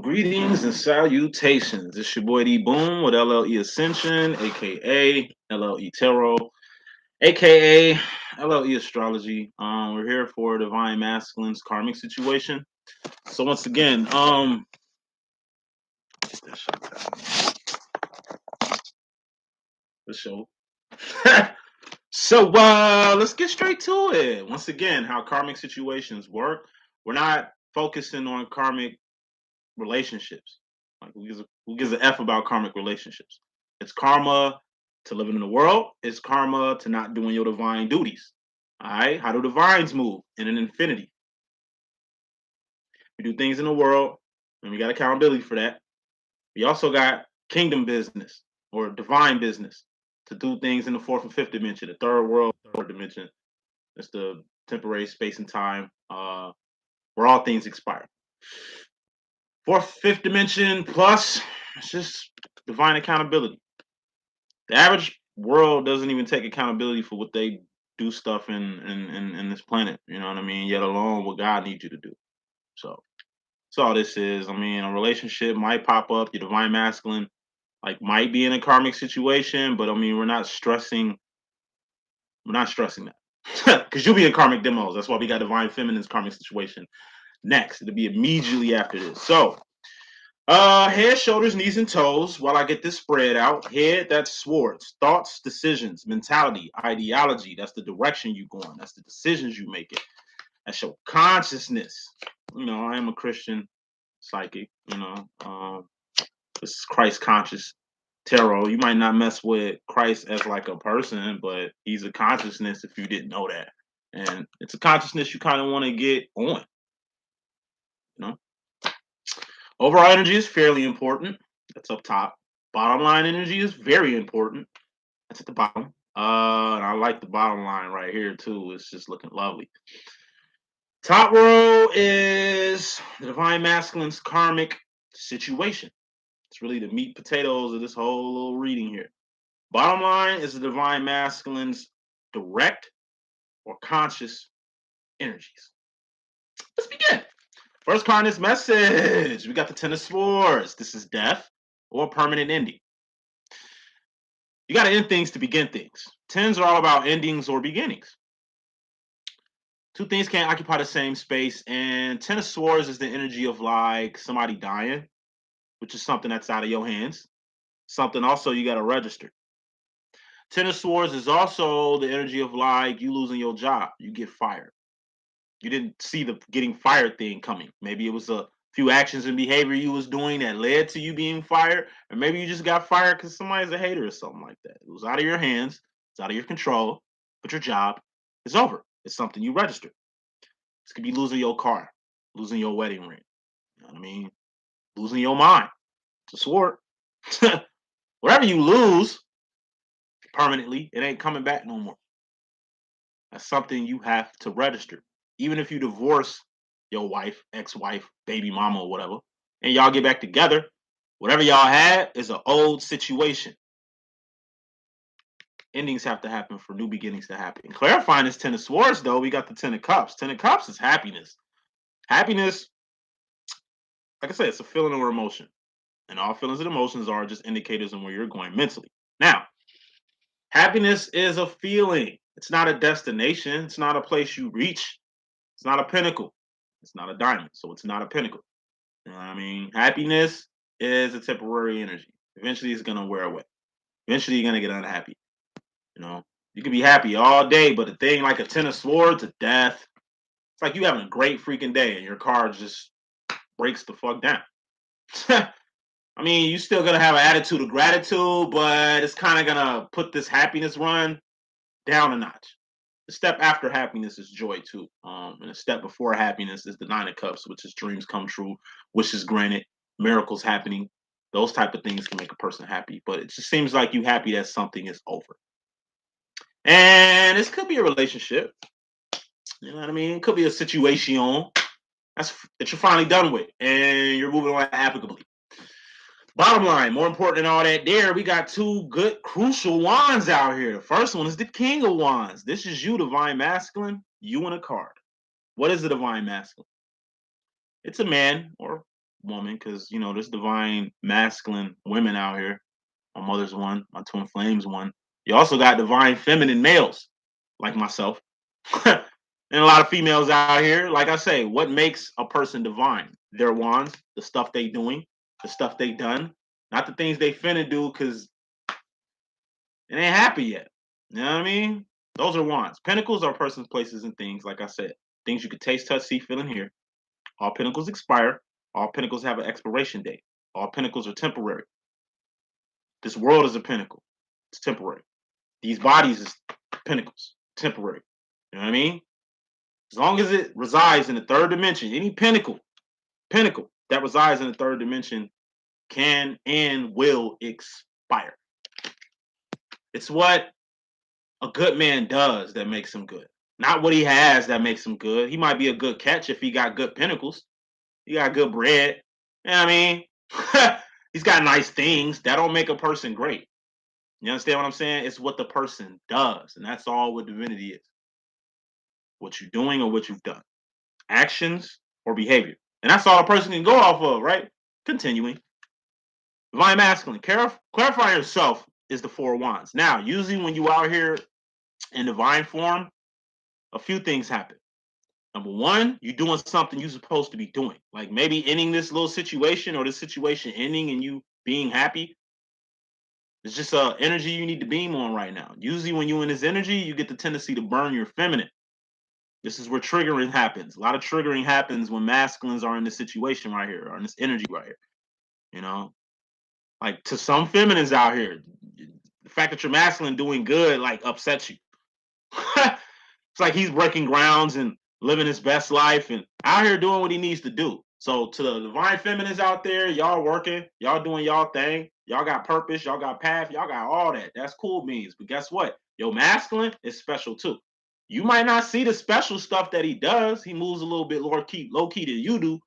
Greetings and salutations. It's your boy D.Boom with LLE Ascension, aka LLE Tarot, aka LLE Astrology. We're here for Divine Masculine's karmic situation. So once again, the show. So let's get straight to it. Once again, how karmic situations work. We're not focusing on karmic relationships. Like who gives a F about karmic relationships? It's karma to living in the world. It's karma to not doing your divine duties. All right. How do divines move? In an infinity. We do things in the world, and we got accountability for that. We also got kingdom business or divine business to do things in the fourth and fifth dimension, the third world, third dimension. It's the temporary space and time where all things expire. Fourth, fifth dimension plus, it's just divine accountability. The average world doesn't even take accountability for what they do stuff in this planet. You know what I mean? Yet alone what God needs you to do. So that's all this is. I mean, a relationship might pop up, your divine masculine, like might be in a karmic situation, but I mean we're not stressing that. Because you'll be in karmic demos. That's why we got divine feminine's karmic situation next. It'll be immediately after this. So head, shoulders, knees, and toes. While I get this spread out, head, that's swords, thoughts, decisions, mentality, ideology. That's the direction you going. That's the decisions you make it. That's your consciousness. You know, I am a Christian psychic. You know, this is Christ conscious tarot. You might not mess with Christ as like a person, but he's a consciousness if you didn't know that. And it's a consciousness you kind of want to get on. You know? Overall energy is fairly important. That's up top. Bottom line energy is very important. That's at the bottom. And I like the bottom line right here too. It's just looking lovely. Top row is the divine masculine's karmic situation. It's really the meat potatoes of this whole little reading here. Bottom line is the divine masculine's direct or conscious energies. Let's begin. First card in this message, we got the Ten of Swords. This is death or permanent ending. You got to end things to begin things. Tens are all about endings or beginnings. Two things can't occupy the same space, and Ten of Swords is the energy of like somebody dying, which is something that's out of your hands. Something also you got to register. Ten of Swords is also the energy of like you losing your job. You get fired. You didn't see the getting fired thing coming. Maybe it was a few actions and behavior you was doing that led to you being fired, or maybe you just got fired because somebody's a hater or something like that. It was out of your hands, it's out of your control, but your job is over. It's something you registered. This could be losing your car, losing your wedding ring. You know what I mean? Losing your mind. It's a sword. Whatever you lose permanently, it ain't coming back no more. That's something you have to register. Even if you divorce your wife, ex-wife, baby mama, or whatever, and y'all get back together, whatever y'all had is an old situation. Endings have to happen for new beginnings to happen. Clarifying this Ten of Swords, though, we got the Ten of Cups. Ten of Cups is happiness. Happiness, like I said, it's a feeling or emotion. And all feelings and emotions are just indicators of where you're going mentally. Now, happiness is a feeling. It's not a destination. It's not a place you reach. It's not a pinnacle. It's not a diamond, so it's not a pinnacle. You know what I mean? Happiness is a temporary energy. Eventually, it's gonna wear away. Eventually, you're gonna get unhappy. You know, you can be happy all day, but a thing like a Ten of Swords, a death, it's like you having a great freaking day and your car just breaks the fuck down. I mean, you're still gonna have an attitude of gratitude, but it's kind of gonna put this happiness run down a notch. The step after happiness is joy too. And the step before happiness is the Nine of Cups, which is dreams come true, wishes granted, miracles happening. Those type of things can make a person happy, but it just seems like you happy that something is over. And this could be a relationship. You know what I mean? It could be a situation that you're finally done with, and you're moving on amicably. Bottom line, more important than all that there, we got two good, crucial wands out here. The first one is the King of Wands. This is you, divine masculine, you in a card. What is the divine masculine? It's a man or woman, because you know there's divine masculine women out here. My mother's one, my twin flames one. You also got divine feminine males like myself. And a lot of females out here. Like I say, what makes a person divine? Their wands, the stuff they doing, the stuff they done, not the things they finna do because it ain't happy yet. You know what I mean? Those are wands. Pentacles are persons, places, and things. Like I said, things you could taste, touch, see, feel, and hear. All pentacles expire. All pentacles have an expiration date. All pentacles are temporary. This world is a pinnacle. It's temporary. These bodies is pinnacles, temporary. You know what I mean? As long as it resides in the third dimension, any pinnacle that resides in the third dimension can and will expire. It's what a good man does that makes him good. Not what he has that makes him good. He might be a good catch if he got good pinnacles. He got good bread. You know what I mean? He's got nice things. That don't make a person great. You understand what I'm saying? It's what the person does. And that's all what divinity is. What you're doing or what you've done. Actions or behavior. And that's all a person can go off of, right? Continuing. Divine masculine. Clarify yourself is the four wands. Now, usually when you out here in divine form, a few things happen. Number one, you're doing something you're supposed to be doing. Like maybe ending this little situation or this situation ending and you being happy. It's just energy you need to beam on right now. Usually when you're in this energy, you get the tendency to burn your feminine. This is where triggering happens. A lot of triggering happens when masculines are in this situation right here, or in this energy right here. You know, like to some feminines out here, the fact that you're masculine doing good like upsets you. It's like he's breaking grounds and living his best life and out here doing what he needs to do. So to the divine feminines out there, y'all working, y'all doing y'all thing, y'all got purpose, y'all got path, y'all got all that. That's cool beans. But guess what? Your masculine is special too. You might not see the special stuff that he does. He moves a little bit low key than you do,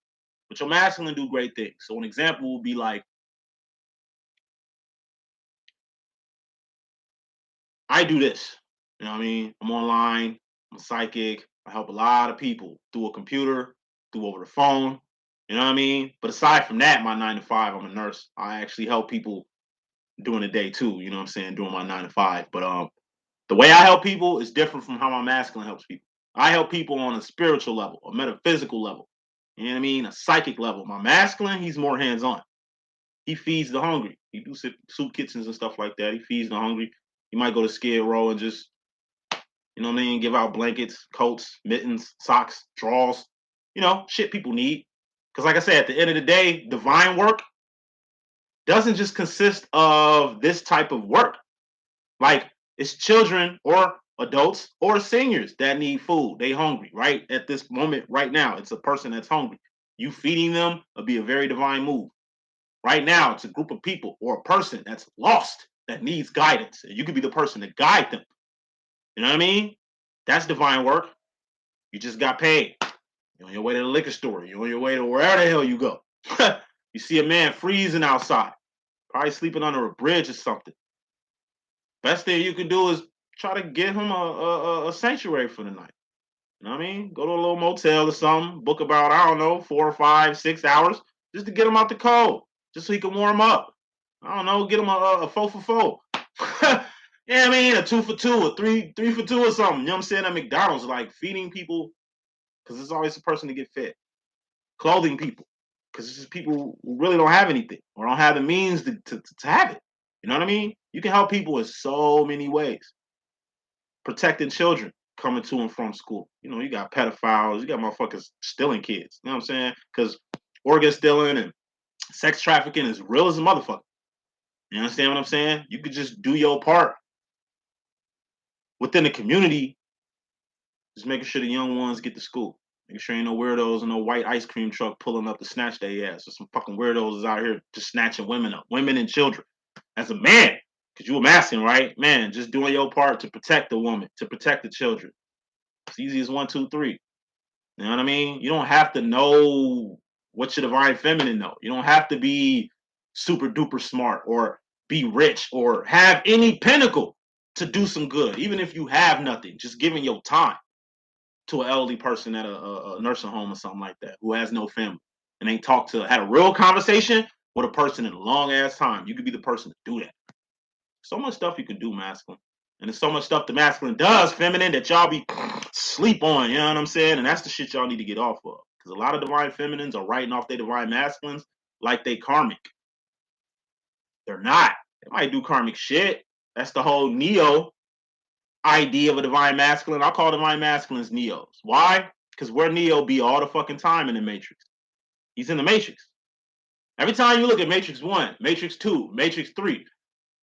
but your masculine do great things. So an example would be like, I do this. You know what I mean? I'm online, I'm psychic, I help a lot of people through a computer, through over the phone. You know what I mean? But aside from that, my 9 to 5, I'm a nurse. I actually help people during the day too, you know what I'm saying, during my 9 to 5. But the way I help people is different from how my masculine helps people. I help people on a spiritual level, a metaphysical level. You know what I mean? A psychic level. My masculine, he's more hands-on. He feeds the hungry. He do soup kitchens and stuff like that. He feeds the hungry. He might go to Skid Row and just, you know what I mean, give out blankets, coats, mittens, socks, drawers, you know, shit people need. Because like I said, at the end of the day, divine work doesn't just consist of this type of work. Like it's children or adults or seniors that need food. They hungry, right? At this moment, right now, it's a person that's hungry. You feeding them will be a very divine move. Right now, it's a group of people or a person that's lost that needs guidance. And you could be the person to guide them. You know what I mean? That's divine work. You just got paid. You're on your way to the liquor store. You're on your way to wherever the hell you go. You see a man freezing outside, probably sleeping under a bridge or something. Best thing you can do is try to get him a sanctuary for the night. You know what I mean? Go to a little motel or something. Book about, I don't know, 4 or 5, 6 hours just to get him out the cold, just so he can warm up. I don't know, get him a 4 for 4. You know what I mean? A 2 for 2, a three for 2 or something. You know what I'm saying? At McDonald's, like feeding people, because there's always a person to get fed. Clothing people, because it's just people who really don't have anything or don't have the means to have it. You know what I mean? You can help people in so many ways. Protecting children coming to and from school. You know, you got pedophiles, you got motherfuckers stealing kids. You know what I'm saying? Because organ stealing and sex trafficking is real as a motherfucker. You understand what I'm saying? You could just do your part within the community, just making sure the young ones get to school. Making sure ain't no weirdos and no white ice cream truck pulling up to snatch their ass. Or some fucking weirdos is out here just snatching women up, women and children. As a man, because you a masculine, right? Man, just doing your part to protect the woman, to protect the children. It's easy as 1, 2, 3. You know what I mean? You don't have to know what your divine feminine know. You don't have to be super duper smart or be rich or have any pinnacle to do some good. Even if you have nothing, just giving your time to an elderly person at a nursing home or something like that who has no family. and ain't had a real conversation with a person in a long ass time. You could be the person to do that. So much stuff you can do, masculine. And there's so much stuff the masculine does, feminine, that y'all be sleep on, you know what I'm saying? And that's the shit y'all need to get off of. Because a lot of divine feminines are writing off their divine masculines like they karmic. They're not. They might do karmic shit. That's the whole Neo idea of a divine masculine. I call divine masculines Neos. Why? Because where Neo be all the fucking time in the Matrix. He's in the Matrix. Every time you look at Matrix 1, Matrix 2, Matrix 3,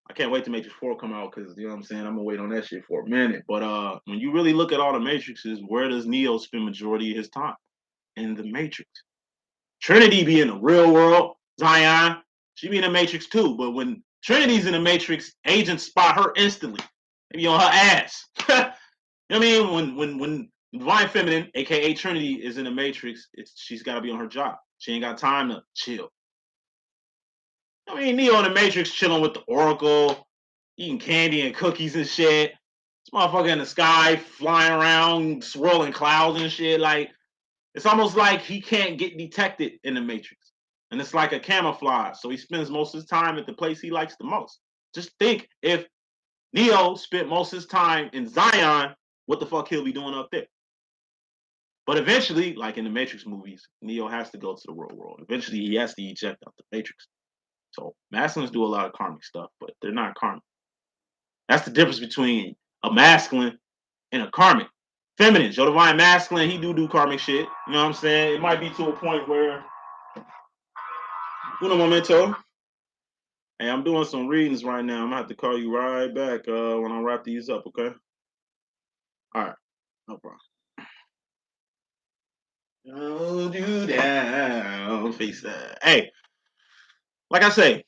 I can't wait to Matrix 4 come out because, you know what I'm saying, I'm going to wait on that shit for a minute. But when you really look at all the Matrixes, where does Neo spend majority of his time? In the Matrix. Trinity be in the real world. Zion, she be in the Matrix too. But when Trinity's in the Matrix, agents spot her instantly. They be on her ass. You know what I mean? When Divine Feminine, aka Trinity, is in the Matrix, she's got to be on her job. She ain't got time to chill. I mean, Neo in the Matrix chilling with the Oracle, eating candy and cookies and shit. This motherfucker in the sky, flying around, swirling clouds and shit. Like, it's almost like he can't get detected in the Matrix. And it's like a camouflage. So he spends most of his time at the place he likes the most. Just think if Neo spent most of his time in Zion, what the fuck he'll be doing up there? But eventually, like in the Matrix movies, Neo has to go to the real world. Eventually, he has to eject out the Matrix. So masculines do a lot of karmic stuff, but they're not karmic. That's the difference between a masculine and a karmic. Feminine, your divine masculine, he do karmic shit. You know what I'm saying? It might be to a point where, uno momento. Hey, I'm doing some readings right now. I'm gonna have to call you right back when I wrap these up, okay? All right, no problem. Hold you down, face that. Hey, like I say,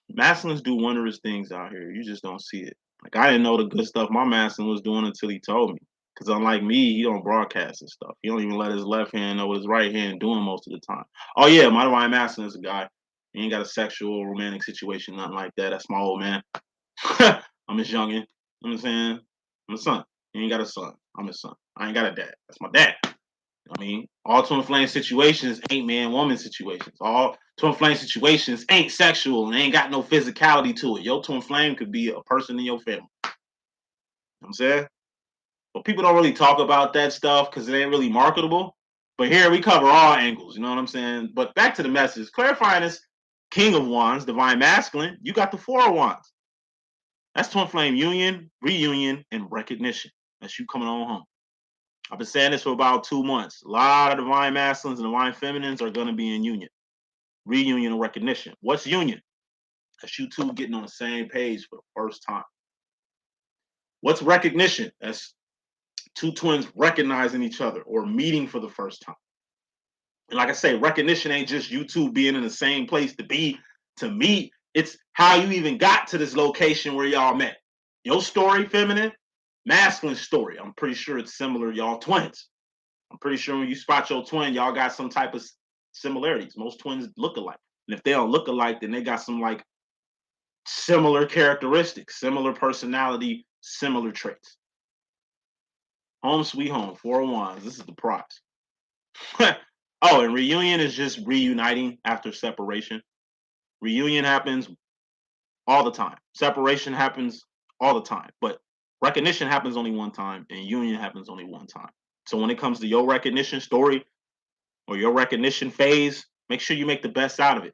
masculines do wondrous things out here. You just don't see it. Like I didn't know the good stuff my masculine was doing until he told me. Because unlike me, he don't broadcast and stuff. He don't even let his left hand know what his right hand doing most of the time. Oh yeah, my divine masculine is a guy. He ain't got a sexual romantic situation, nothing like that. That's my old man. I'm his youngin'. You know what I'm saying? I'm a son. He ain't got a son. I'm his son. I ain't got a dad. That's my dad. I mean, all twin flame situations ain't man-woman situations. All twin flame situations ain't sexual and ain't got no physicality to it. Your twin flame could be a person in your family. You know what I'm saying? But people don't really talk about that stuff because it ain't really marketable. But here we cover all angles, you know what I'm saying? But back to the message. Clarifying this King of Wands, Divine Masculine, you got the Four of Wands. That's twin flame union, reunion, and recognition. That's you coming on home. I've been saying this for about 2 months. A lot of divine masculines and divine feminines are going to be in union. Reunion and recognition. What's union? That's you two getting on the same page for the first time. What's recognition? That's two twins recognizing each other or meeting for the first time. And like I say, recognition ain't just you two being in the same place to meet. It's how you even got to this location where y'all met. Your story, feminine, masculine story. I'm pretty sure it's similar, y'all twins. I'm pretty sure when you spot your twin, y'all got some type of similarities. Most twins look alike. And if they don't look alike, then they got some like similar characteristics, similar personality, similar traits. Home sweet home, 4 of Wands. This is the prize. Oh, and reunion is just reuniting after separation. Reunion happens all the time. Separation happens all the time. But recognition happens only one time, and union happens only one time. So when it comes to your recognition story or your recognition phase, make sure you make the best out of it.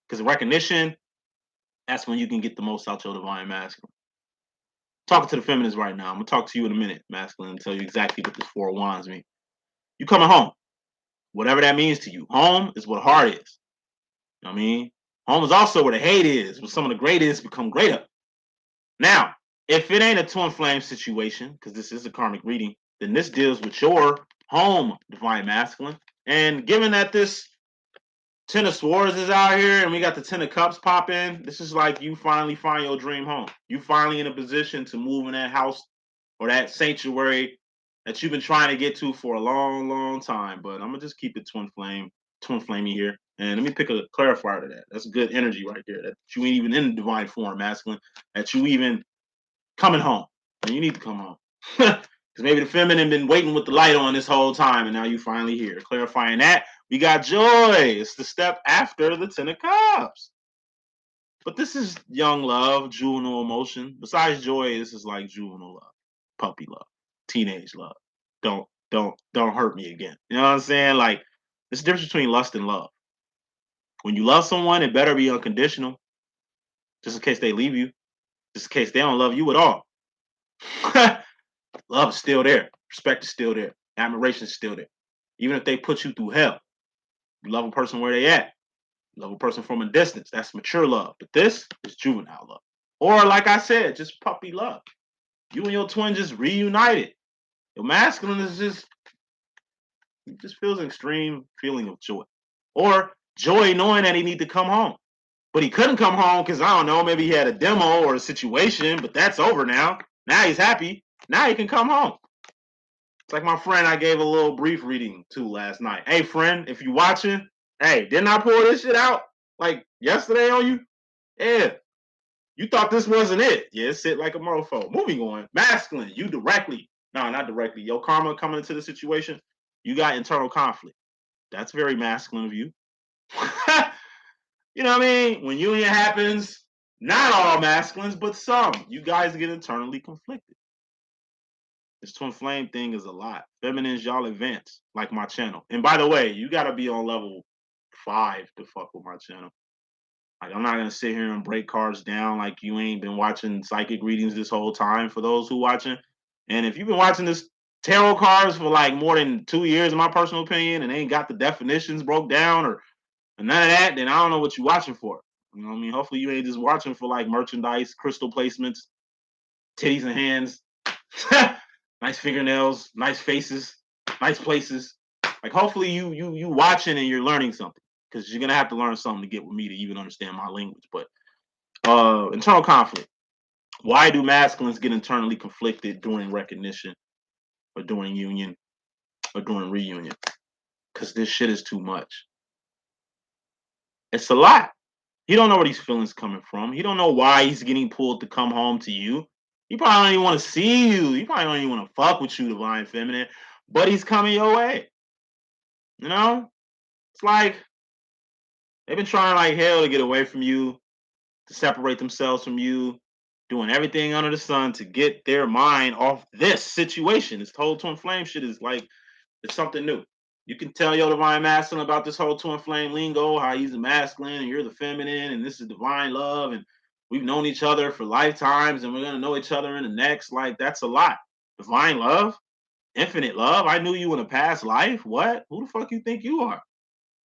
Because recognition, that's when you can get the most out your divine masculine. Talking to the feminists right now. I'm going to talk to you in a minute, masculine, and tell you exactly what this 4 of Wands means. You coming home. Whatever that means to you. Home is what heart is. You know what I mean? Home is also where the hate is, where some of the greatest become greater. Now, if it ain't a twin flame situation, because this is a karmic reading, then this deals with your home, divine masculine. And given that this 10 of Swords is out here and we got the 10 of Cups pop in, this is like you finally find your dream home. You finally in a position to move in that house or that sanctuary that you've been trying to get to for a long, long time. But I'm going to just keep it twin flamey here. And let me pick a clarifier to that. That's good energy right there. That you ain't even in the divine form, masculine. That you even coming home. And you need to come home. Because maybe the feminine been waiting with the light on this whole time, and now you finally here. Clarifying that, we got joy. It's the step after the Ten of Cups. But this is young love, juvenile emotion. Besides joy, this is like juvenile love, puppy love, teenage love. Don't hurt me again. You know what I'm saying? Like, there's a difference between lust and love. When you love someone, it better be unconditional, just in case they leave you, just in case they don't love you at all. Love is still there. Respect is still there. Admiration is still there. Even if they put you through hell, you love a person where they at. You love a person from a distance. That's mature love. But this is juvenile love. Or like I said, just puppy love. You and your twin just reunited. Your masculine is just, it just feels an extreme feeling of joy. Or joy knowing that he need to come home. But he couldn't come home because, I don't know, maybe he had a demo or a situation, but that's over now. Now he's happy. Now he can come home. It's like my friend I gave a little brief reading to last night. Hey, friend, if you watching, hey, didn't I pull this shit out like yesterday on you? Yeah. You thought this wasn't it. Yeah, sit like a mofo. Moving on. Masculine, you directly. No, not directly. Your karma coming into the situation, you got internal conflict. That's very masculine of you. You know what I mean? When union happens, not all masculines, but some. You guys get internally conflicted. This twin flame thing is a lot. Feminines, y'all advance, like my channel. And by the way, you gotta be on level 5 to fuck with my channel. Like, I'm not gonna sit here and break cards down like you ain't been watching psychic readings this whole time for those who watching. And if you've been watching this tarot cards for like more than 2 years, in my personal opinion, and ain't got the definitions broke down or none of that, then I don't know what you're watching for. You know what I mean? Hopefully you ain't just watching for like merchandise, crystal placements, titties and hands, nice fingernails, nice faces, nice places. Like, hopefully you watching and you're learning something, because you're gonna have to learn something to get with me to even understand my language. But internal conflict. Why do masculines get internally conflicted during recognition or during union or during reunion? Because this shit is too much. It's a lot. He don't know where these feelings coming from. He don't know why he's getting pulled to come home to you. He probably don't even want to see you. He probably don't even want to fuck with you, divine feminine. But he's coming your way. You know? It's like they've been trying like hell to get away from you, to separate themselves from you, doing everything under the sun to get their mind off this situation. This whole twin flame shit is like, it's something new. You can tell your divine masculine about this whole twin flame lingo, how he's the masculine and you're the feminine, and this is divine love, and we've known each other for lifetimes, and we're gonna know each other in the next. Like, that's a lot. Divine love, infinite love. I knew you in a past life. What? Who the fuck you think you are?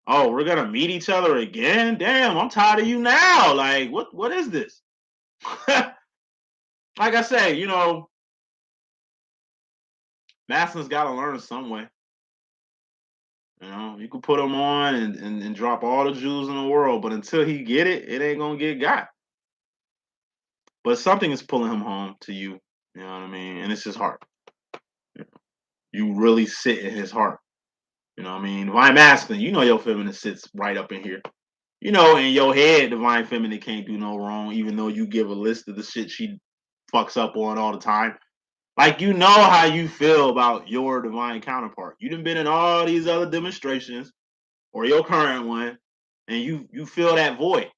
Oh, we're gonna meet each other again? Damn, I'm tired of you now. Like, what is this? Like I say, you know, masculine's gotta learn some way. You know, you can put him on and drop all the jewels in the world, but until he get it, it ain't gonna get got. But something is pulling him home to you. You know what I mean? And it's his heart. You really sit in his heart. You know what I mean? Divine masculine, you know your feminine sits right up in here. You know, in your head, divine feminine can't do no wrong, even though you give a list of the shit she fucks up on all the time. Like, you know how you feel about your divine counterpart. You done been in all these other demonstrations, or your current one, and you feel that void.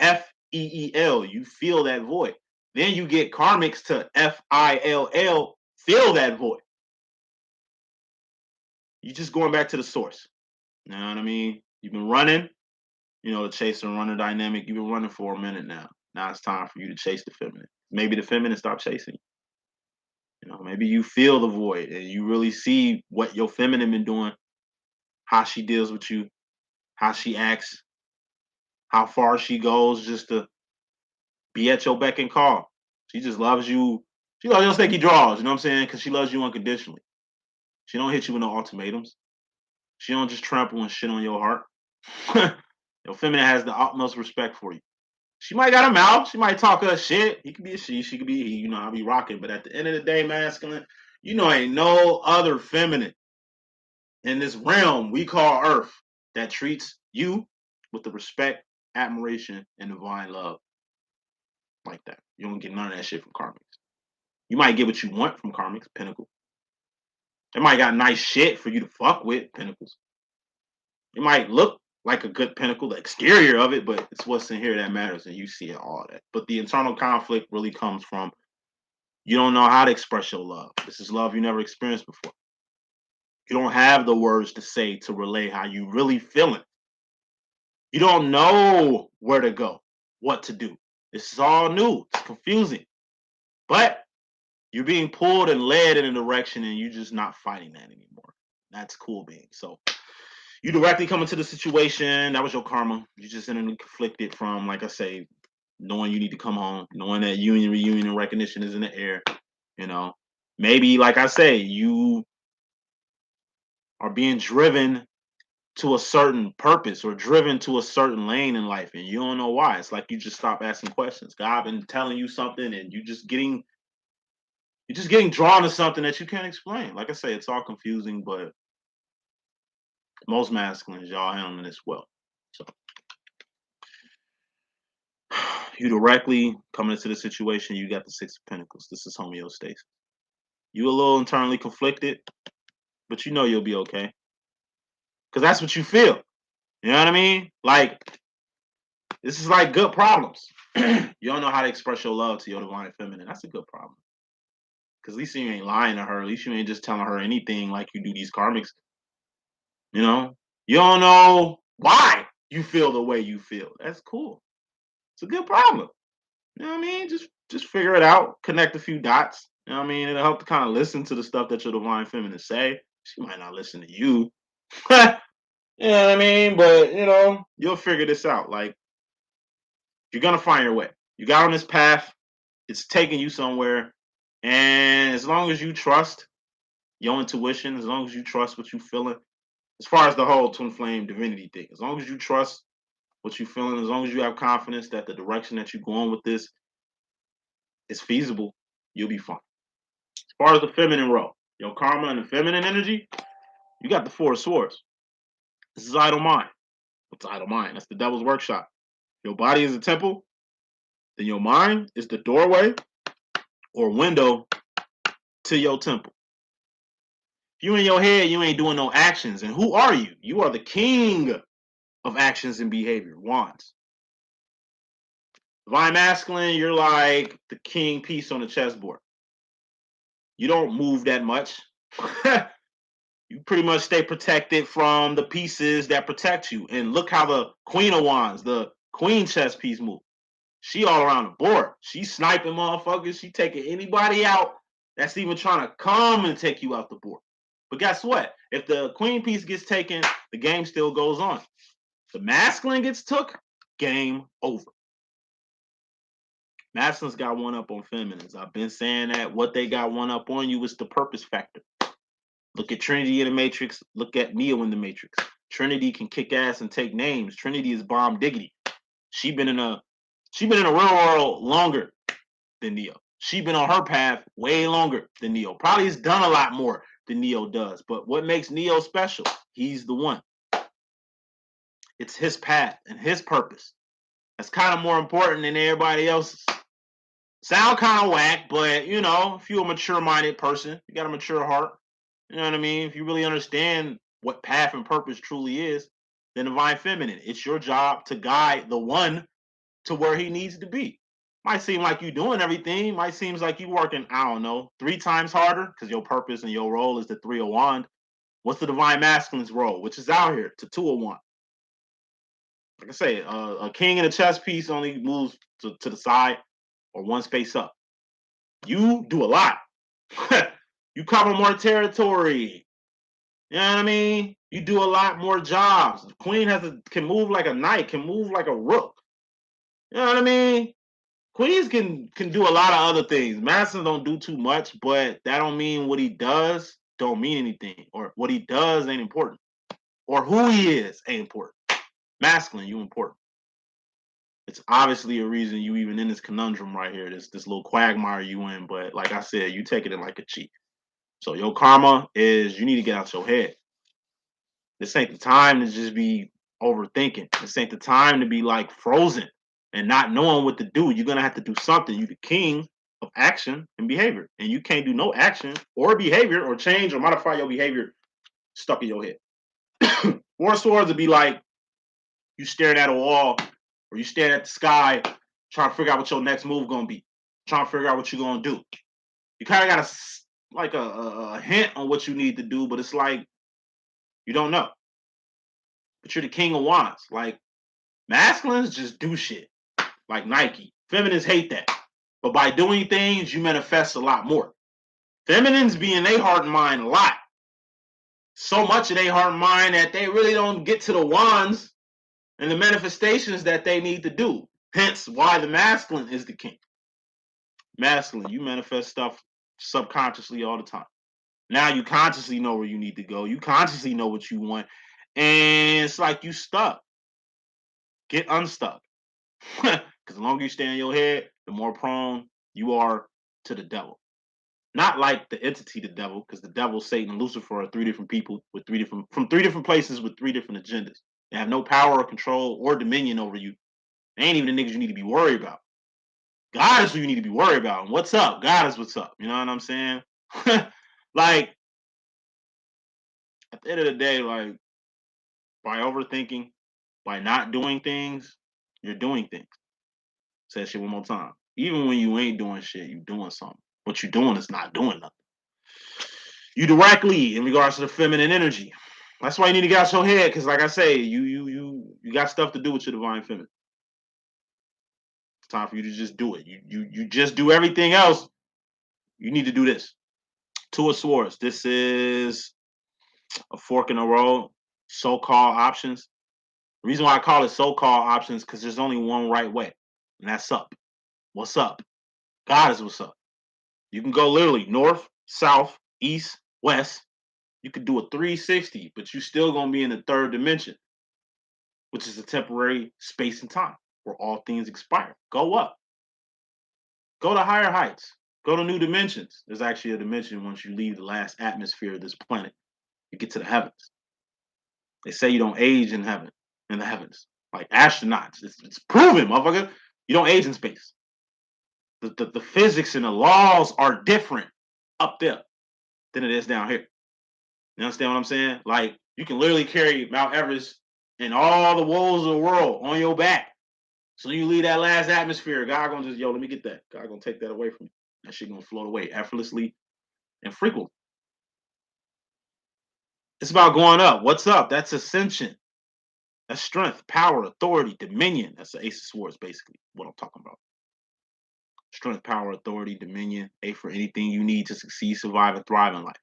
FEEL, you feel that void. Then you get karmics to FILL, feel that void. You just going back to the source. You know what I mean? You've been running, you know, the chase and runner dynamic. You've been running for a minute now. Now it's time for you to chase the feminine. Maybe the feminine stop chasing you. You know, maybe you feel the void and you really see what your feminine been doing, how she deals with you, how she acts, how far she goes just to be at your beck and call. She just loves you. She loves your steaky draws, you know what I'm saying? Because she loves you unconditionally. She don't hit you with no ultimatums. She don't just trample and shit on your heart. Your feminine has the utmost respect for you. She might got a mouth. She might talk her shit. He could be a she could be a he. You know, I'll be rocking. But at the end of the day, masculine, you know, ain't no other feminine in this realm we call Earth that treats you with the respect, admiration, and divine love like that. You don't get none of that shit from Karmics. You might get what you want from Karmic, Pinnacle. It might got nice shit for you to fuck with, Pinnacles. It might look like a good Pinnacle, the exterior of it, but it's what's in here that matters, and you see it, all that. But the internal conflict really comes from you don't know how to express your love. This is love you never experienced before. You don't have the words to say to relay how you really feeling. You don't know where to go, what to do. This is all new. It's confusing. But you're being pulled and led in a direction and you're just not fighting that anymore. That's cool being. So you directly come into the situation. That was your karma. You just in conflicted from, like I say, knowing you need to come home, knowing that union, reunion, and recognition is in the air. You know, maybe, like I say, you are being driven to a certain purpose or driven to a certain lane in life and you don't know why. It's like you just stop asking questions. God been telling you something and you're just getting drawn to something that you can't explain. Like I say, it's all confusing, but most masculines, y'all handling this well. So you directly coming into the situation, you got the Six of Pentacles. This is homeostasis. You a little internally conflicted, but you know you'll be okay. Because that's what you feel. You know what I mean? Like, this is like good problems. You don't know how to express your love to your divine feminine. That's a good problem. Because at least you ain't lying to her. At least you ain't just telling her anything like you do these karmics. You know? You don't know why you feel the way you feel. That's cool. It's a good problem. You know what I mean? Just figure it out. Connect a few dots. You know what I mean? It'll help to kind of listen to the stuff that your divine feminine say. She might not listen to you. You know what I mean? But, you know, you'll figure this out. Like, you're going to find your way. You got on this path. It's taking you somewhere. And as long as you trust your intuition, as long as you trust what you're feeling, as far as the whole twin flame divinity thing, as long as you trust what you're feeling, as long as you have confidence that the direction that you're going with this is feasible, you'll be fine. As far as the feminine role, your karma and the feminine energy, you got the Four of Swords. This is idle mind. What's idle mind? That's the devil's workshop. Your body is a temple, then your mind is the doorway or window to your temple. If you in your head, you ain't doing no actions. And who are you? You are the king of actions and behavior. Wands. Divine masculine, you're like the king piece on the chessboard. You don't move that much. You pretty much stay protected from the pieces that protect you. And look how the Queen of Wands, the queen chess piece move. She all around the board. She sniping motherfuckers. She taking anybody out that's even trying to come and take you out the board. But guess what? If the queen piece gets taken, the game still goes on. The masculine gets took, game over. Masculines got one up on feminines. I've been saying that what they got one up on you is the purpose factor. Look at Trinity in the Matrix. Look at Neo in the Matrix. Trinity can kick ass and take names. Trinity is bomb diggity. She been in a real world longer than Neo. She been on her path way longer than Neo. Probably has done a lot more than Neo does. But what makes Neo special? He's the one. It's his path and his purpose. That's kind of more important than everybody else's. Sound kind of whack, but you know, if you're a mature-minded person, you got a mature heart. You know what I mean? If you really understand what path and purpose truly is, then divine feminine. It's your job to guide the one to where he needs to be. Might seem like you doing everything. Might seem like you working, I don't know, 3 times harder because your purpose and your role is the 3 of Wand. What's the divine masculine's role, which is out here, to 2 of Wand? Like I say, a king in a chess piece only moves to the side or 1 space up. You do a lot. You cover more territory. You know what I mean? You do a lot more jobs. The queen can move like a knight, can move like a rook. You know what I mean? Queens can do a lot of other things. Masculine don't do too much, but that don't mean what he does don't mean anything, or what he does ain't important, or who he is ain't important. Masculine, you important. It's obviously a reason you even in this conundrum right here, this little quagmire you in. But like I said, you taking it like a cheat. So your karma is you need to get out your head. This ain't the time to just be overthinking. This ain't the time to be like frozen and not knowing what to do. You're gonna have to do something. You the king of action and behavior. And you can't do no action or behavior or change or modify your behavior stuck in your head. Four of Swords would be like you staring at a wall or you staring at the sky trying to figure out what your next move gonna be, trying to figure out what you're gonna do. You kind of got a hint on what you need to do, but it's like you don't know. But you're the King of Wands. Like masculines just do shit like Nike. Feminines hate that. But by doing things, you manifest a lot more. Feminines be in their heart and mind a lot. So much of their heart and mind that they really don't get to the wands and the manifestations that they need to do. Hence why the masculine is the king. Masculine, you manifest stuff subconsciously all the time. Now you consciously know where you need to go. You consciously know what you want. And it's like you stuck. Get unstuck. Because the longer you stay in your head, the more prone you are to the devil. Not like the entity, the devil, because the devil, Satan, and Lucifer are three different people with from three different places with three different agendas. They have no power or control or dominion over you. They ain't even the niggas you need to be worried about. God is who you need to be worried about. And what's up? God is what's up. You know what I'm saying? Like, at the end of the day, like, by overthinking, by not doing things, you're doing things. Say that shit one more time. Even when you ain't doing shit, you doing something. What you doing is not doing nothing. You directly in regards to the feminine energy. That's why you need to get out your head, because like I say, you got stuff to do with your divine feminine. It's time for you to just do it. You just do everything else. You need to do this. Two of Swords. This is a fork in the road. So-called options. The reason why I call it so-called options because there's only one right way, and that's up. What's up? God is what's up. You can go literally north, south, east, west. You could do a 360, but you still gonna be in the third dimension, which is a temporary space and time where all things expire. Go up. Go to higher heights. Go to new dimensions. There's actually a dimension once you leave the last atmosphere of this planet. You get to the heavens. They say you don't age in heaven, in the heavens. Like astronauts. It's proven, motherfucker. You don't age in space. The physics and the laws are different up there than it is down here. You understand what I'm saying? Like, you can literally carry Mount Everest and all the woes of the world on your back. So you leave that last atmosphere, God gonna just, let me get that. God gonna take that away from you. That shit gonna float away effortlessly and frequently. It's about going up. What's up? That's ascension. That's strength, power, authority, dominion. That's the Ace of Swords, basically, what I'm talking about. Strength, power, authority, dominion. A for anything you need to succeed, survive, and thrive in life.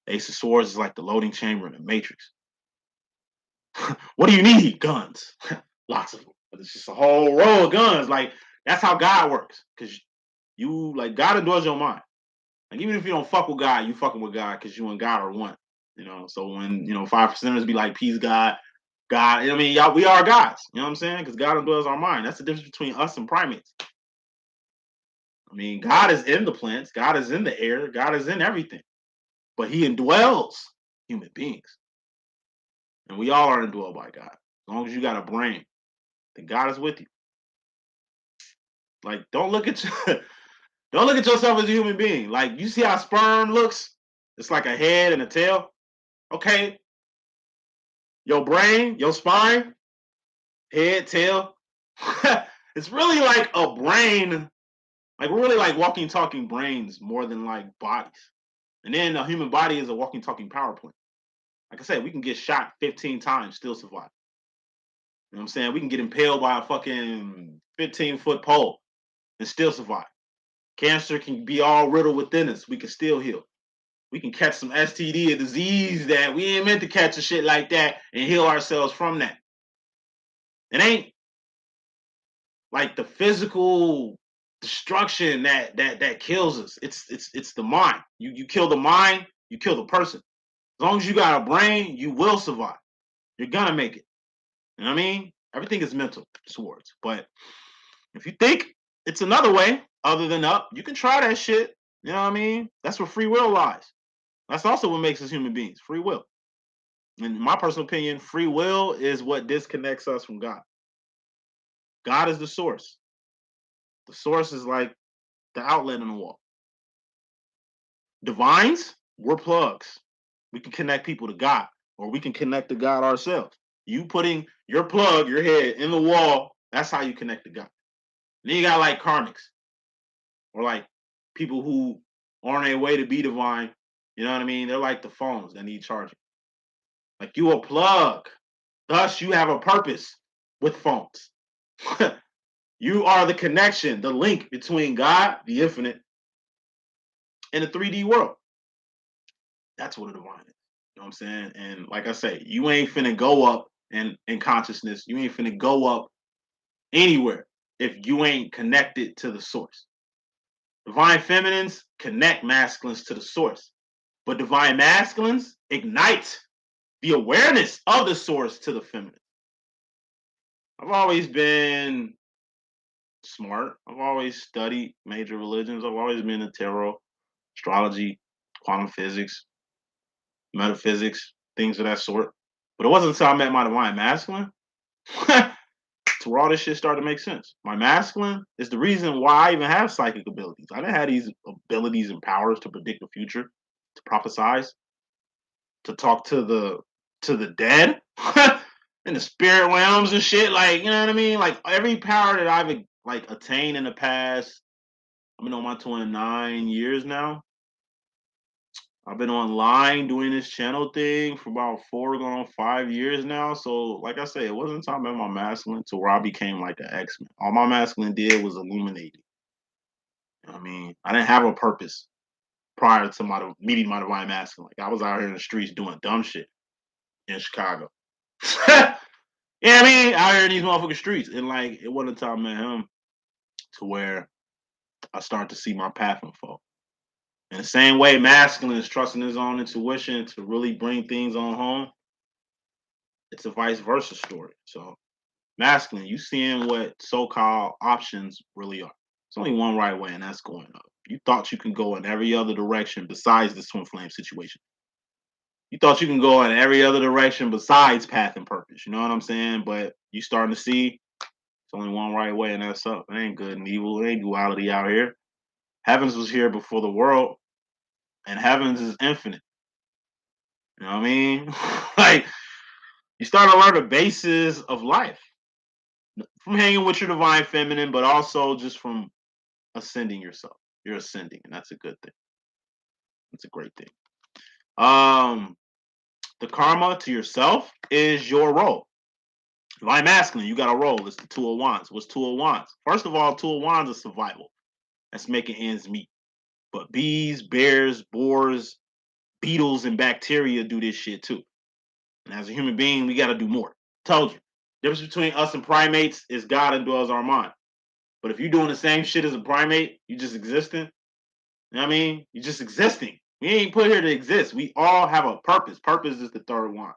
Ace of Swords is like the loading chamber in the Matrix. What do you need? Guns. Lots of them. But it's just a whole row of guns. Like, that's how God works. Because God adores your mind. Like, even if you don't fuck with God, you fucking with God because you and God are one. So when, 5%ers be like, peace, God, y'all, we are gods. You know what I'm saying? Because God indwells our mind. That's the difference between us and primates. God is in the plants. God is in the air. God is in everything. But he indwells human beings. And we all are indwelled by God. As long as you got a brain, then God is with you. Like, don't look at yourself as a human being. Like, you see how sperm looks? It's like a head and a tail. Okay. Your brain, your spine, head, tail. It's really like a brain. Like, we're really like walking, talking brains more than like bodies. And then a human body is a walking, talking power plant. Like I said, we can get shot 15 times, still survive. You know what I'm saying? We can get impaled by a fucking 15-foot pole and still survive. Cancer can be all riddled within us. We can still heal. We can catch some STD, a disease that we ain't meant to catch, a shit like that, and heal ourselves from that. It ain't like the physical destruction that kills us. It's the mind. You kill the mind, you kill the person. As long as you got a brain, you will survive. You're gonna make it. You know what I mean? Everything is mental, Swords. But if you think it's another way other than up, you can try that shit. You know what I mean? That's where free will lies. That's also what makes us human beings, free will. In my personal opinion, free will is what disconnects us from God. God is the source. The source is like the outlet in the wall. Divines, we're plugs. We can connect people to God, or we can connect to God ourselves. You putting your plug, your head in the wall, that's how you connect to God. Then you got like karmics, or like people who are on their way to be divine. You know what I mean? They're like the phones that need charging. Like you a plug. Thus, you have a purpose with phones. You are the connection, the link between God, the infinite, and the 3D world. That's what a divine is. You know what I'm saying? And like I say, you ain't finna go up in consciousness. You ain't finna go up anywhere if you ain't connected to the source. Divine feminines connect masculines to the source, but divine masculines ignite the awareness of the source to the feminine. I've always been smart. I've always studied major religions. I've always been in tarot, astrology, quantum physics, metaphysics, things of that sort. But it wasn't until I met my divine masculine to where all this shit started to make sense. My masculine is the reason why I even have psychic abilities. I didn't have these abilities and powers to predict the future, to prophesize, to talk to the dead in the spirit realms and shit. Like, you know what I mean? Like every power that I've like attained in the past, I've been on my 29 years now. I've been online doing this channel thing for about 4 going on 5 years now. So, like I said, it wasn't until I met my masculine to where I became like an X-Men. All my masculine did was illuminate. You know what I mean? I didn't have a purpose prior to my meeting my divine masculine. Like I was out here in the streets doing dumb shit in Chicago. Yeah, I mean, out here in these motherfucking streets. And like it wasn't until I met him to where I started to see my path unfold. In the same way, masculine is trusting his own intuition to really bring things on home. It's a vice versa story. So, masculine, you seeing what so-called options really are. It's only one right way, and that's going up. You thought you can go in every other direction besides the twin flame situation. You thought you can go in every other direction besides path and purpose. You know what I'm saying? But you starting to see it's only one right way, and that's up. It ain't good and evil. It ain't duality out here. Heavens was here before the world, and heavens is infinite. You know what I mean? Like you start to learn the basis of life from hanging with your divine feminine, but also just from ascending yourself. You're ascending, and that's a good thing. That's a great thing. The karma to yourself is your role. Divine masculine, you got a role. It's the two of wands. What's two of wands? First of all, two of wands is survival. That's making ends meet. But bees, bears, boars, beetles, and bacteria do this shit too. And as a human being, we got to do more. Told you. Difference between us and primates is God indwells our mind. But if you're doing the same shit as a primate, you just existing. You know what I mean? You're just existing. We ain't put here to exist. We all have a purpose. Purpose is the third one.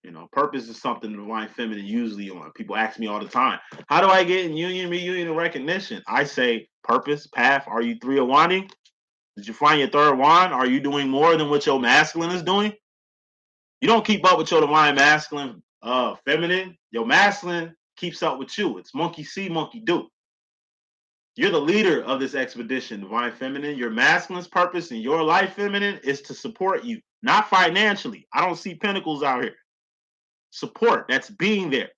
You know, purpose is something the divine feminine usually on. People ask me all the time, how do I get in union, reunion, and recognition? I say purpose, path. Are you three of wanding? Did you find your third wand? Are you doing more than what your masculine is doing? You don't keep up with your divine masculine feminine. Your masculine keeps up with you. It's monkey see, monkey do. You're the leader of this expedition, divine feminine. Your masculine's purpose in your life, feminine, is to support you, not financially. I don't see pentacles out here. Support, that's being there.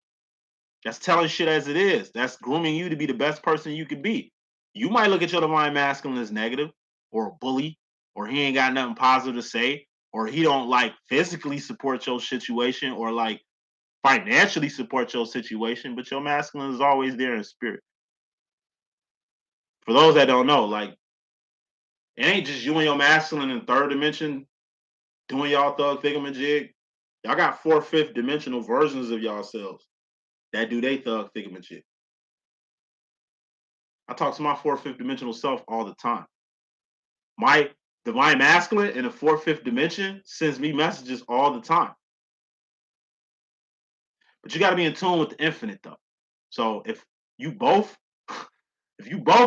That's telling shit as it is. That's grooming you to be the best person you could be. You might look at your divine masculine as negative or a bully, or he ain't got nothing positive to say, or he don't like physically support your situation or like financially support your situation, but your masculine is always there in spirit. For those that don't know, like it ain't just you and your masculine in third dimension doing y'all thug thingamajig. Y'all got fourth, fifth dimensional versions of y'all selves that do they thug thingamajig. I talk to my fourth, fifth dimensional self all the time. My divine masculine in the fourth, fifth dimension sends me messages all the time. But you got to be in tune with the infinite, though. So if you both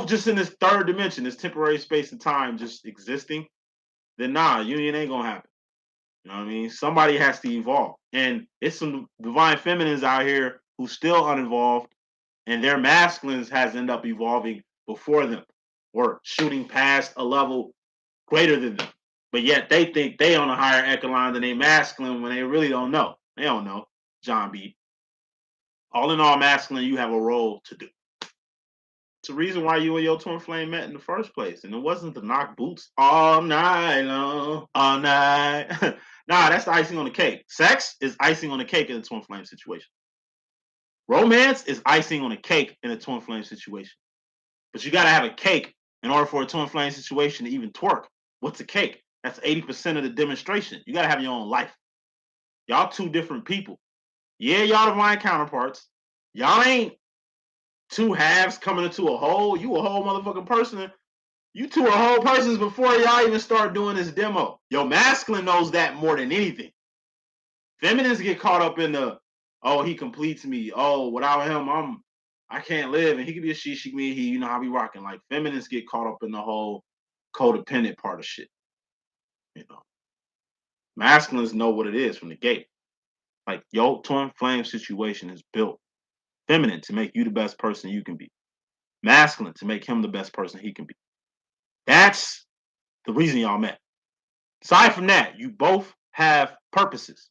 just in this third dimension, this temporary space and time, just existing, then nah, union ain't gonna happen. You know what I mean? Somebody has to evolve, and it's some divine feminines out here who still uninvolved, and their masculines has ended up evolving before them, or shooting past a level greater than them. But yet they think they on a higher echelon than they masculine when they really don't know. They don't know. John B. All in all, masculine, you have a role to do. It's the reason why you and your twin flame met in the first place. And it wasn't to knock boots all night long, all night. Nah, that's the icing on the cake. Sex is icing on the cake in a twin flame situation. Romance is icing on the cake in a twin flame situation. But you got to have a cake in order for a twin flame situation to even twerk. What's a cake? That's 80% of the demonstration. You got to have your own life. Y'all two different people. Yeah, y'all divine counterparts. Y'all ain't two halves coming into a whole. You a whole motherfucking person. You two are whole persons before y'all even start doing this demo. Your masculine knows that more than anything. Feminines get caught up in the, oh, he completes me. Oh, without him, I can't live. And he could be a she could be a he. You know how we rocking. Like feminists get caught up in the whole codependent part of shit. You know, masculines know what it is from the gate. Like your twin flame situation is built feminine to make you the best person you can be, masculine to make him the best person he can be. That's the reason y'all met. Aside from that, you both have purposes.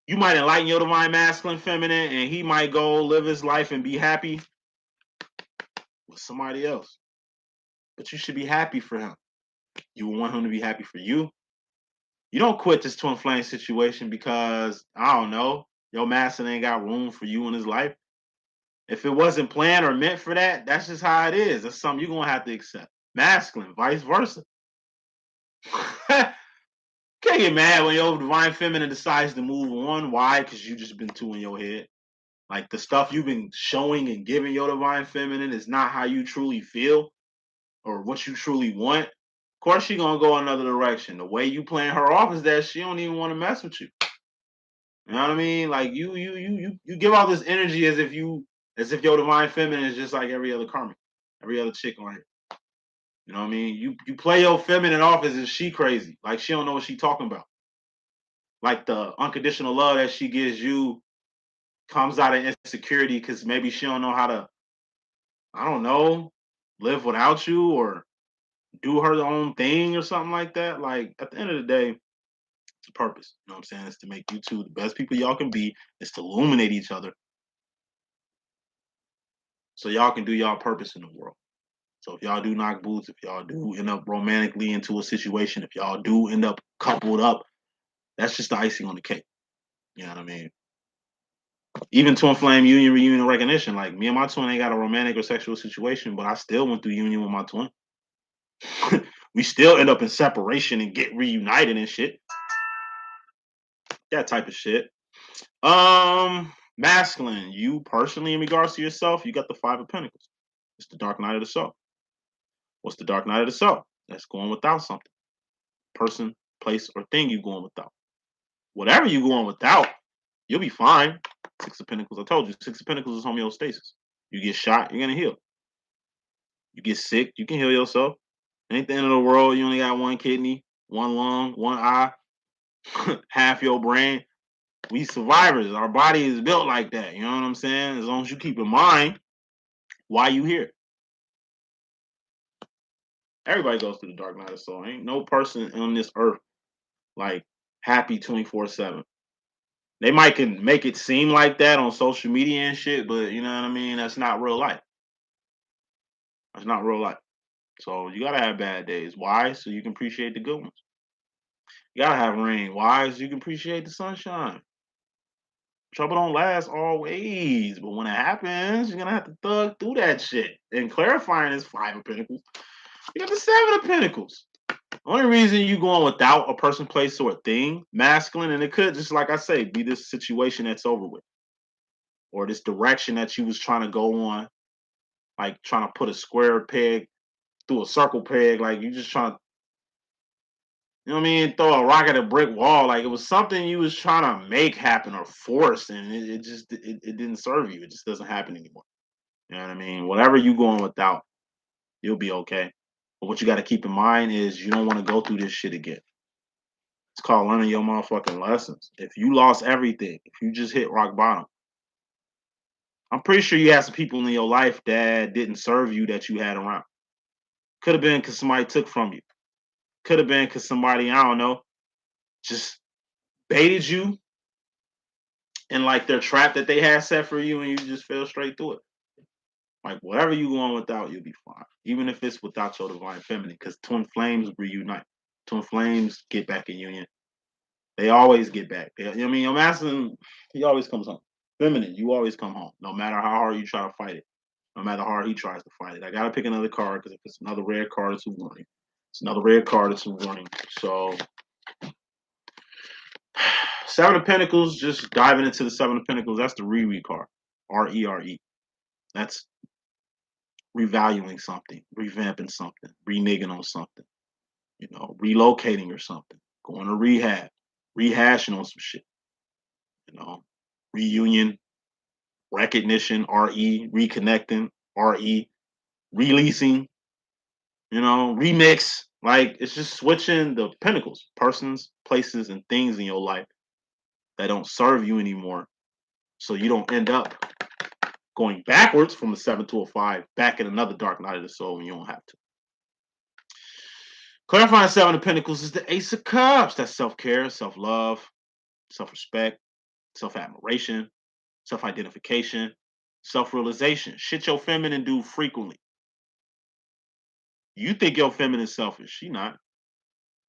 You might enlighten your divine masculine feminine, and he might go live his life and be happy with somebody else. But you should be happy for him. You want him to be happy for you. You don't quit this twin flame situation because, I don't know, your masculine ain't got room for you in his life. If it wasn't planned or meant for that, that's just how it is. That's something you're going to have to accept. Masculine, vice versa. Can't get mad when your divine feminine decides to move on. Why? Because you just been too in your head. Like the stuff you've been showing and giving your divine feminine is not how you truly feel or what you truly want. Of course, she gonna go another direction. The way you playing her off is that she don't even want to mess with you. You know what I mean? Like you give all this energy as if your divine feminine is just like every other karmic, every other chick on here. You know what I mean? You play your feminine off as if she crazy, like she don't know what she talking about. Like the unconditional love that she gives you comes out of insecurity because maybe she don't know how to, I don't know, live without you or do her own thing or something like that. Like at the end of the day, it's a purpose. You know what I'm saying? It's to make you two the best people y'all can be. It's to illuminate each other so y'all can do y'all purpose in the world. So if y'all do knock boots, if y'all do end up romantically into a situation, if y'all do end up coupled up, that's just the icing on the cake. You know what I mean? Even twin flame union, reunion, recognition. Like me and my twin ain't got a romantic or sexual situation, but I still went through union with my twin. We still end up in separation and get reunited and shit. That type of shit. Masculine. You personally, in regards to yourself, you got the Five of Pentacles. It's the dark night of the soul. What's the dark night of the soul? That's going without something. Person, place, or thing you going without. Whatever you going without, you'll be fine. Six of Pentacles. I told you, Six of Pentacles is homeostasis. You get shot, you're gonna heal. You get sick, you can heal yourself. Ain't the end of the world. You only got one kidney, one lung, one eye, half your brain. We survivors. Our body is built like that. You know what I'm saying? As long as you keep in mind why you here. Everybody goes through the dark night of soul. Ain't no person on this earth like happy 24/7. They might can make it seem like that on social media and shit, but you know what I mean? That's not real life. That's not real life. So you gotta have bad days. Why? So you can appreciate the good ones. You gotta have rain. Why? So you can appreciate the sunshine. Trouble don't last always, but when it happens, you're gonna have to thug through that shit. And clarifying this Five of Pentacles, you got the Seven of Pentacles. Only reason you going without a person, place, or a thing, masculine, and it could just like I say, be this situation that's over with, or this direction that you was trying to go on, like trying to put a square peg through a circle peg, like you just trying to, you know what I mean, throw a rock at a brick wall, like it was something you was trying to make happen or force, and it didn't serve you. It just doesn't happen anymore. You know what I mean? Whatever you going without, you'll be okay. But what you got to keep in mind is you don't want to go through this shit again. It's called learning your motherfucking lessons. If you lost everything, if you just hit rock bottom, I'm pretty sure you had some people in your life that didn't serve you that you had around. Could have been because somebody took from you. Could have been because somebody, I don't know, just baited you in like their trap that they had set for you and you just fell straight through it. Like whatever you going without, you'll be fine. Even if it's without your divine feminine, because twin flames reunite. Twin flames get back in union. They always get back. I mean, your masculine, he always comes home. Feminine, you always come home, no matter how hard you try to fight it. No matter how hard he tries to fight it. I gotta pick another card because if it's another red card, it's a warning. It's another red card, it's a warning. So Seven of Pentacles, just diving into the Seven of Pentacles, that's the Re card. R-E-R-E. That's revaluing something, revamping something, reneging on something, relocating or something, going to rehab, rehashing on some shit, reunion, recognition, RE, reconnecting, RE, releasing, remix. Like it's just switching the pentacles, persons, places, and things in your life that don't serve you anymore. So you don't end up going backwards from a 7 to a 5, back in another dark night of the soul when you don't have to. Clarifying Seven of Pentacles is the Ace of Cups. That's self-care, self-love, self-respect, self-admiration, self-identification, self-realization. Shit your feminine do frequently. You think your feminine is selfish. She not.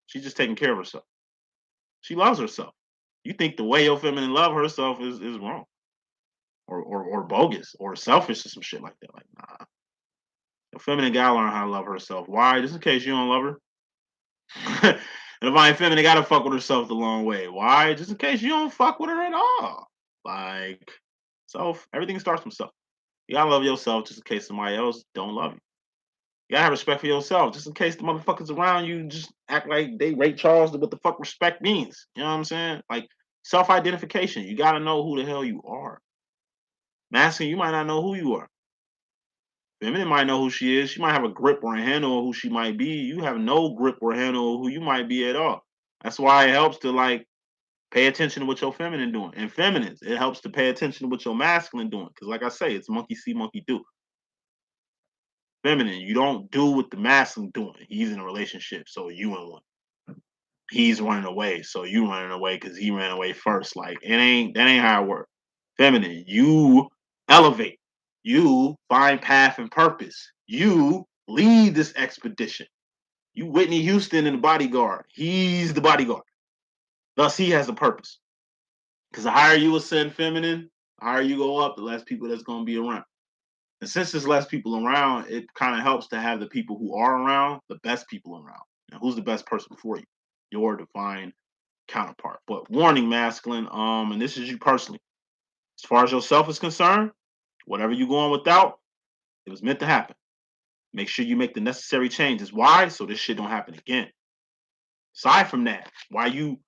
She's just taking care of herself. She loves herself. You think the way your feminine love herself is wrong. Or bogus or selfish or some shit like that. Like, nah. The feminine gotta learn how to love herself. Why? Just in case you don't love her. The divine feminine gotta fuck with herself the long way. Why? Just in case you don't fuck with her at all. Like, self, everything starts from self. You gotta love yourself just in case somebody else don't love you. You gotta have respect for yourself just in case the motherfuckers around you just act like they Ray Charles what the fuck respect means. You know what I'm saying? Like, self-identification. You gotta know who the hell you are. Masculine, you might not know who you are. Feminine might know who she is. She might have a grip or a handle of who she might be. You have no grip or handle of who you might be at all. That's why it helps to like pay attention to what your feminine doing. And feminines, it helps to pay attention to what your masculine doing. Because like I say, it's monkey see, monkey do. Feminine, you don't do what the masculine doing. He's in a relationship, so you in one. He's running away, so you running away because he ran away first. Like that ain't how it works. Feminine, you elevate. You find path and purpose. You lead this expedition. You Whitney Houston and the bodyguard. He's the bodyguard. Thus, he has a purpose. Because the higher you ascend feminine, the higher you go up, the less people that's going to be around. And since there's less people around, it kind of helps to have the people who are around, the best people around. Now, who's the best person for you? Your divine counterpart. But warning, masculine, and this is you personally. As far as yourself is concerned, whatever you're going without, it was meant to happen. Make sure you make the necessary changes. Why? So this shit don't happen again. Aside from that, why you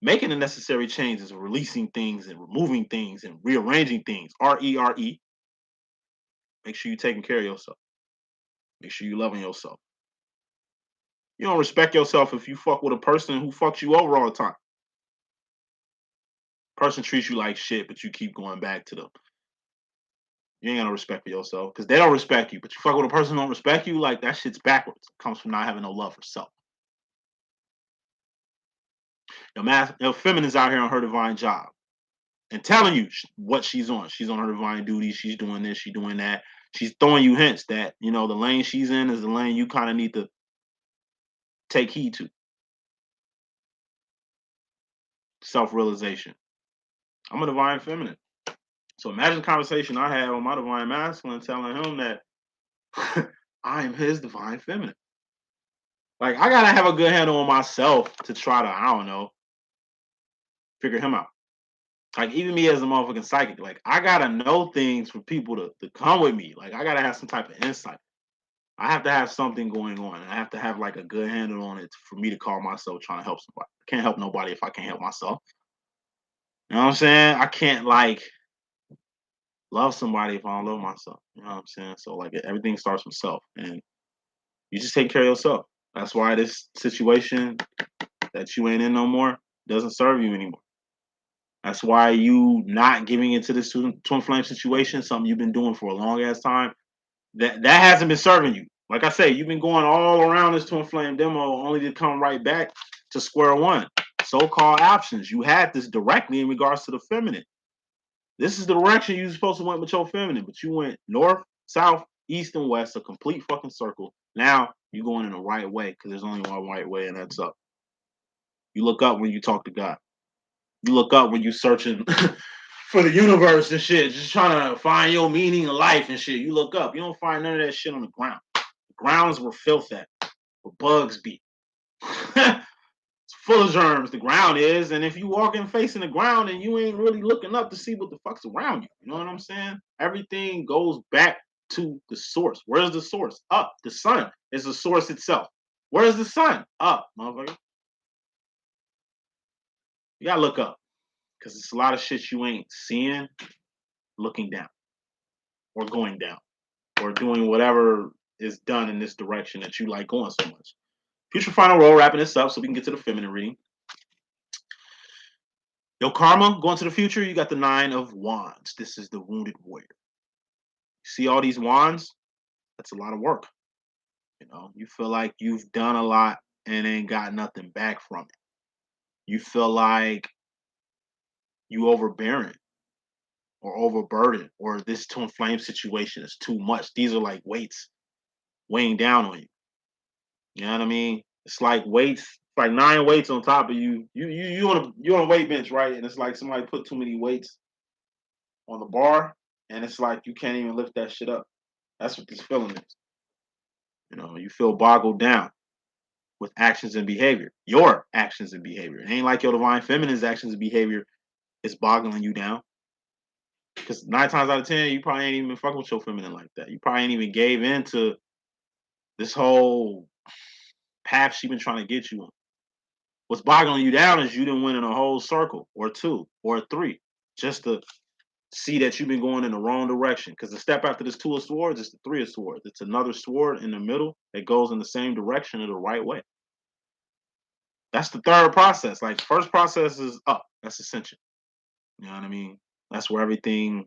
making the necessary changes, releasing things and removing things and rearranging things, RERE, make sure you're taking care of yourself. Make sure you're loving yourself. You don't respect yourself if you fuck with a person who fucks you over all the time. Person treats you like shit, but you keep going back to them. You ain't got no respect for yourself because they don't respect you. But you fuck with a person who don't respect you, like that shit's backwards. It comes from not having no love for self. Your feminine's out here on her divine job and telling you what she's on. She's on her divine duty. She's doing this. She's doing that. She's throwing you hints that, the lane she's in is the lane you kind of need to take heed to. Self-realization. I'm a divine feminine. So imagine the conversation I had with my divine masculine telling him that I am his divine feminine. Like, I got to have a good handle on myself to try to, I don't know, figure him out. Like, even me as a motherfucking psychic, like, I got to know things for people to come with me. Like, I got to have some type of insight. I have to have something going on. And I have to have, like, a good handle on it for me to call myself trying to help somebody. I can't help nobody if I can't help myself. You know what I'm saying? I can't, like, love somebody if I don't love myself. You know what I'm saying? So, like, everything starts from self. And you just take care of yourself. That's why this situation that you ain't in no more doesn't serve you anymore. That's why you not giving into this twin flame situation, something you've been doing for a long ass time. That hasn't been serving you. Like I say, you've been going all around this twin flame demo only to come right back to square one. So-called options. You had this directly in regards to the feminine. This is the direction you supposed to went with your feminine, but you went north, south, east, and west, a complete fucking circle. Now you're going in the right way because there's only one right way, and that's up. You look up when you talk to God. You look up when you're searching for the universe and shit, just trying to find your meaning in life and shit. You look up. You don't find none of that shit on the ground. The ground's where filth at, where bugs be. It's full of germs, the ground is. And if you walking facing the ground and you ain't really looking up to see what the fuck's around you, you know what I'm saying? Everything goes back to the source. Where's the source? Up. The sun is the source itself. Where's the sun? Up, motherfucker. You gotta look up. Because it's a lot of shit you ain't seeing, looking down, or going down, or doing whatever is done in this direction that you like going so much. Future final roll, wrapping this up so we can get to the feminine reading. Yo, karma, going to the future, you got the 9 of Wands. This is the wounded warrior. See all these wands? That's a lot of work. You know, you feel like you've done a lot and ain't got nothing back from it. You feel like you overbearing or overburdened, or this twin flame situation is too much. These are like weights weighing down on you. You know what I mean? It's like weights, like 9 weights on top of you. You on a weight bench, right? And it's like somebody put too many weights on the bar, and it's like you can't even lift that shit up. That's what this feeling is. You know, you feel boggled down with actions and behavior. Your actions and behavior. It ain't like your divine feminine's actions and behavior is boggling you down. Because 9 times out of 10, you probably ain't even fucking with your feminine like that. You probably ain't even gave in to this whole path she been trying to get you on. What's boggling you down is you didn't win in a whole circle or 2 or 3 just to see that you've been going in the wrong direction. Because the step after this 2 of swords is the 3 of swords. It's another sword in the middle that goes in the same direction in the right way. That's the third process. Like, first process is up. That's ascension. You know what I mean? That's where everything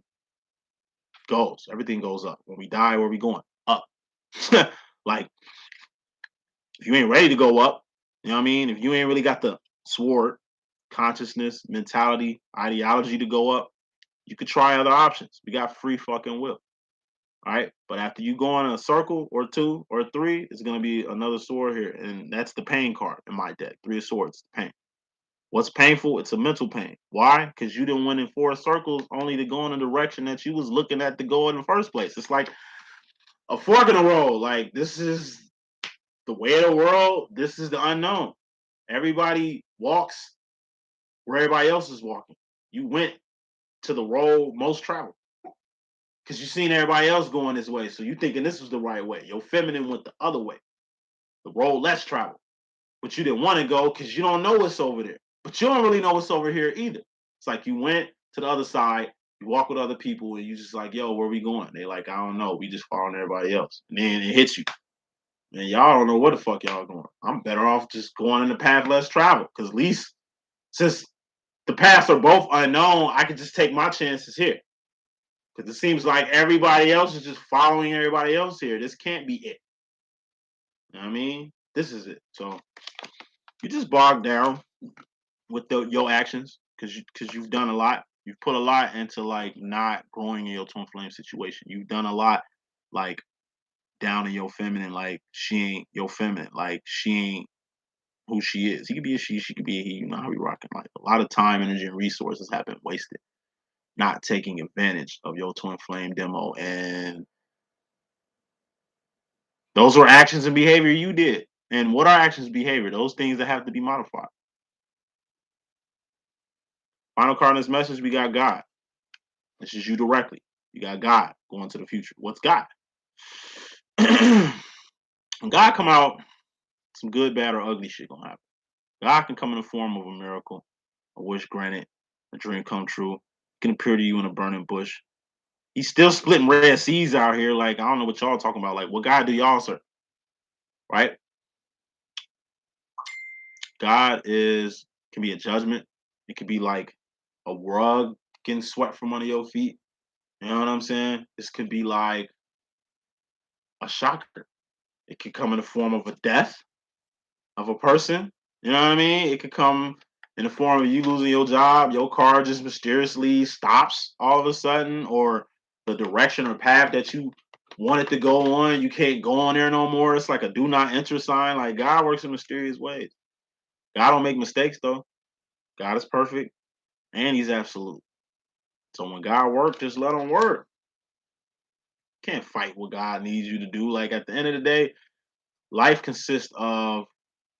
goes. Everything goes up. When we die, where we going? Up. Like, if you ain't ready to go up, you know what I mean? If you ain't really got the sword, consciousness, mentality, ideology to go up, you could try other options. We got free fucking will. All right. But after you go on a circle or 2 or 3, it's going to be another sword here. And that's the pain card in my deck. 3 of swords, pain. What's painful? It's a mental pain. Why? Because you didn't win in 4 circles only to go in the direction that you was looking at to go in the first place. It's like a fork in the road. Like, this is the way of the world. This is the unknown. Everybody walks where everybody else is walking. You went to the road most traveled because you seen everybody else going this way. So you thinking this was the right way. Your feminine went the other way, the road less traveled. But you didn't want to go because you don't know what's over there. But you don't really know what's over here either. It's like you went to the other side, you walk with other people, and you just like, yo, where we going? They like, I don't know. We just following everybody else. And then it hits you. And y'all don't know where the fuck y'all going. I'm better off just going in the path less traveled. Because at least since the paths are both unknown, I can just take my chances here. Because it seems like everybody else is just following everybody else here. This can't be it. You know what I mean? This is it. So you just bogged down with your actions because you've done a lot. You've put a lot into like not growing in your twin flame situation. You've done a lot like down in your feminine, like she ain't your feminine, like she ain't who she is. He could be a she could be a he. You know how we rocking. Like a lot of time, energy, and resources have been wasted not taking advantage of your twin flame demo, and those were actions and behavior you did. And what are actions and behavior? Those things that have to be modified. Final card in this message, we got God. This is you directly. You got God going to the future. What's God? When God come out, some good, bad, or ugly shit gonna happen. God can come in the form of a miracle, a wish granted, a dream come true. He can appear to you in a burning bush. He's still splitting red seas out here. Like, I don't know what y'all talking about. Like, what God do y'all serve? Right? God can be a judgment. It could be like a rug getting swept from under your feet. You know what I'm saying? This could be like a shocker. It could come in the form of a death of a person. You know what I mean? It could come in the form of you losing your job, your car just mysteriously stops all of a sudden, or the direction or path that you wanted to go on, you can't go on there no more. It's like a do not enter sign. Like God works in mysterious ways. God don't make mistakes though. God is perfect and he's absolute. So when God works, just let him work. Can't fight what God needs you to do. Like at the end of the day, life consists of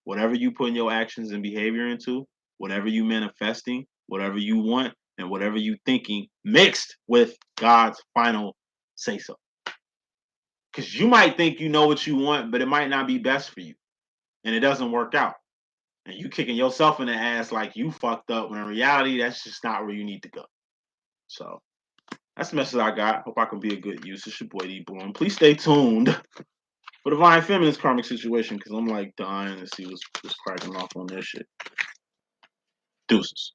whatever you put in your actions and behavior into, whatever you manifesting, whatever you want, and whatever you thinking mixed with God's final say so. Because you might think you know what you want, but it might not be best for you. And it doesn't work out. And you kicking yourself in the ass like you fucked up when in reality that's just not where you need to go. So that's the message I got. Hope I can be a good use. It's your boy D.Boom. Please stay tuned for Divine Feminist Karmic situation because I'm like dying to see what's cracking off on this shit. Deuces.